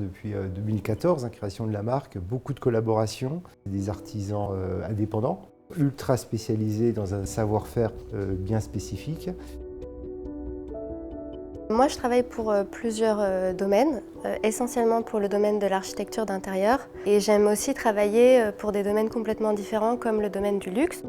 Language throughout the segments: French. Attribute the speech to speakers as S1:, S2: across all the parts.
S1: depuis 2014, création de la marque, beaucoup de collaborations, des artisans indépendants, ultra spécialisés dans un savoir-faire bien spécifique.
S2: Moi, je travaille pour plusieurs domaines, essentiellement pour le domaine de l'architecture d'intérieur. Et j'aime aussi travailler pour des domaines complètement différents, comme le domaine du luxe.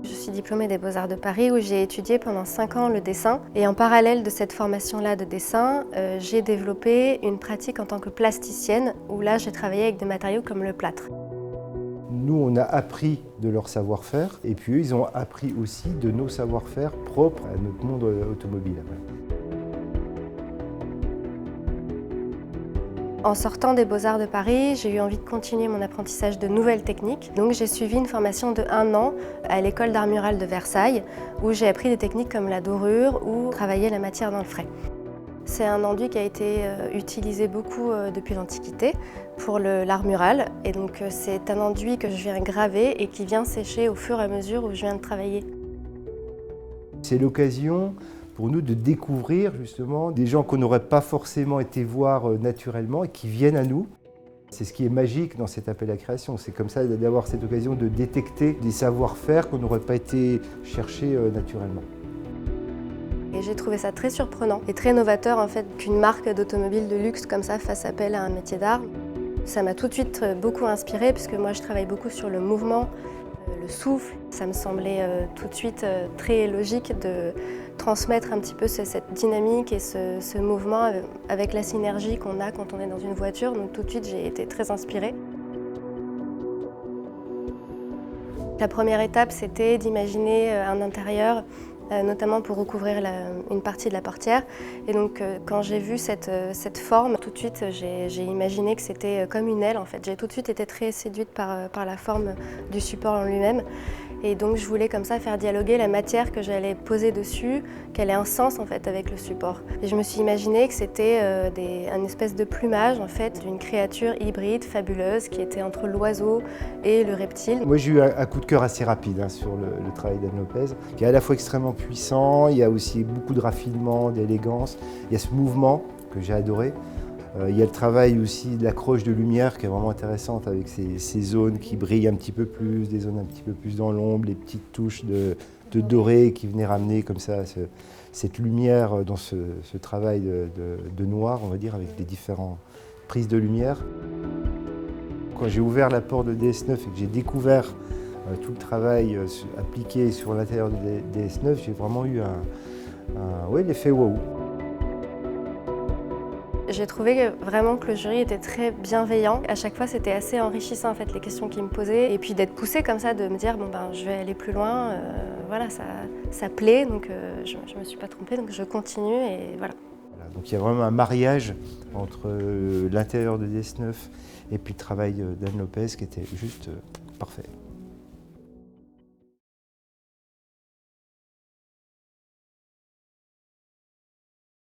S2: Je suis diplômée des Beaux-Arts de Paris, où j'ai étudié pendant 5 ans le dessin. Et en parallèle de cette formation-là de dessin, j'ai développé une pratique en tant que plasticienne, où là, j'ai travaillé avec des matériaux comme le plâtre.
S1: Nous, on a appris de leur savoir-faire, et puis eux, ils ont appris aussi de nos savoir-faire propres à notre monde automobile.
S2: En sortant des Beaux-Arts de Paris, j'ai eu envie de continuer mon apprentissage de nouvelles techniques. Donc j'ai suivi une formation de 1 an à l'école d'art mural de Versailles, où j'ai appris des techniques comme la dorure ou travailler la matière dans le frais. C'est un enduit qui a été utilisé beaucoup depuis l'Antiquité pour l'art mural. Et donc c'est un enduit que je viens graver et qui vient sécher au fur et à mesure où je viens de travailler.
S1: C'est l'occasion pour nous de découvrir justement des gens qu'on n'aurait pas forcément été voir naturellement et qui viennent à nous. C'est ce qui est magique dans cet appel à création. C'est comme ça d'avoir cette occasion de détecter des savoir-faire qu'on n'aurait pas été chercher naturellement.
S2: Et j'ai trouvé ça très surprenant et très novateur en fait qu'une marque d'automobile de luxe comme ça fasse appel à un métier d'art. Ça m'a tout de suite beaucoup inspirée puisque moi je travaille beaucoup sur le mouvement, le souffle. Ça me semblait tout de suite très logique de transmettre un petit peu cette dynamique et ce mouvement avec la synergie qu'on a quand on est dans une voiture. Donc tout de suite j'ai été très inspirée. La première étape c'était d'imaginer un intérieur notamment pour recouvrir une partie de la portière. Et donc quand j'ai vu cette forme, tout de suite j'ai imaginé que c'était comme une aile en fait. J'ai tout de suite été très séduite par la forme du support en lui-même. Et donc je voulais comme ça faire dialoguer la matière que j'allais poser dessus, qu'elle ait un sens en fait avec le support. Et je me suis imaginé que c'était un espèce de plumage en fait d'une créature hybride fabuleuse qui était entre l'oiseau et le reptile.
S1: Moi j'ai eu un coup de cœur assez rapide sur le travail d'Anne Lopez, qui est à la fois extrêmement puissant, il y a aussi beaucoup de raffinement, d'élégance, il y a ce mouvement que j'ai adoré. Il y a le travail aussi de l'accroche de lumière qui est vraiment intéressante avec ces zones qui brillent un petit peu plus, des zones un petit peu plus dans l'ombre, les petites touches de doré qui venaient ramener comme ça cette lumière dans ce travail de noir, on va dire, avec les différentes prises de lumière. Quand j'ai ouvert la porte de DS9 et que j'ai découvert tout le travail appliqué sur l'intérieur de DS9, j'ai vraiment eu l'effet waouh.
S2: J'ai trouvé vraiment que le jury était très bienveillant. À chaque fois, c'était assez enrichissant en fait, les questions qu'ils me posaient. Et puis d'être poussée comme ça, de me dire bon ben je vais aller plus loin, voilà, ça plaît, donc je ne me suis pas trompée, donc je continue et voilà.
S1: Donc il y a vraiment un mariage entre l'intérieur de DS9 et puis le travail d'Anne Lopez qui était juste parfait.